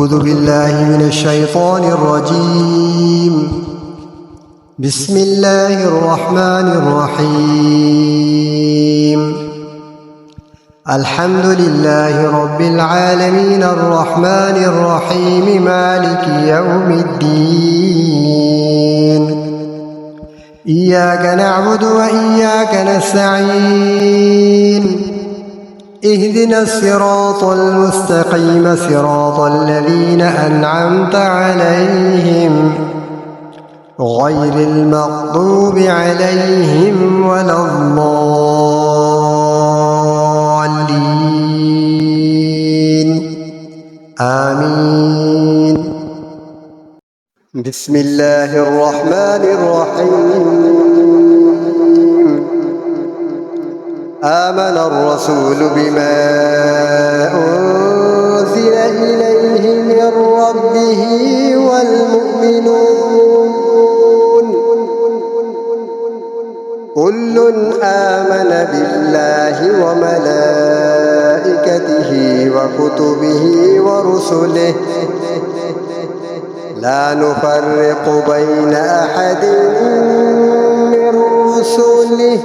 أعوذ بالله من الشيطان الرجيم. بسم الله الرحمن الرحيم. الحمد لله رب العالمين الرحمن الرحيم مالك يوم الدين. إياك نعبد وإياك نستعين. اهدنا الصراط المستقيم صراط الذين أنعمت عليهم غير المغضوب عليهم ولا الضالين آمين. بسم الله الرحمن الرحيم. آمن الرسول بما أنزل إليه من ربه والمؤمنون كل آمن بالله وملائكته وكتبه ورسله لا نفرق بين أحد من رسله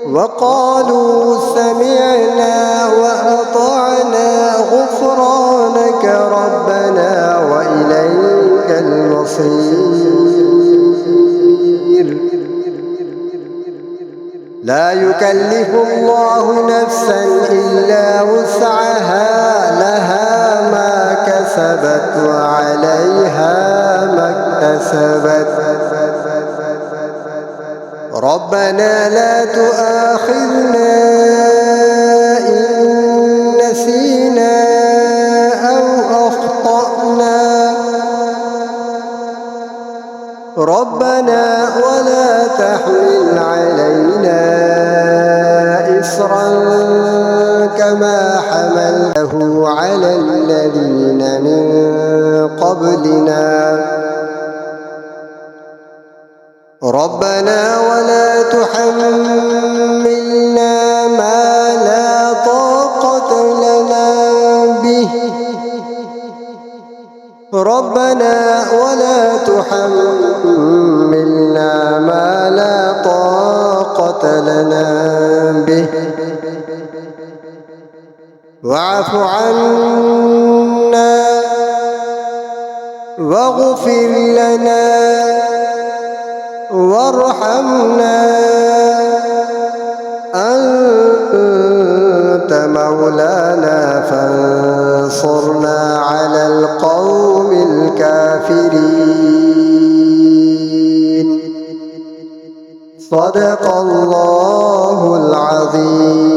وقالوا سمعنا وأطعنا غفرانك ربنا وإليك المصير. لا يكلف الله نفسا إلا وسعها لها ما كسبت وعليها ما اكتسبت. ربنا لا تؤاخذنا إن نسينا أو أخطأنا ربنا ولا تحمل علينا إصرا كما حملته على الذين من قبلنا ربنا ولا تحملنا ما لا طاقة لنا به ربنا ولا تحملنا ما لا طاقة لنا به واعف عنا واغفر لنا وارحمنا أنت مولانا فانصرنا على القوم الكافرين. صدق الله العظيم.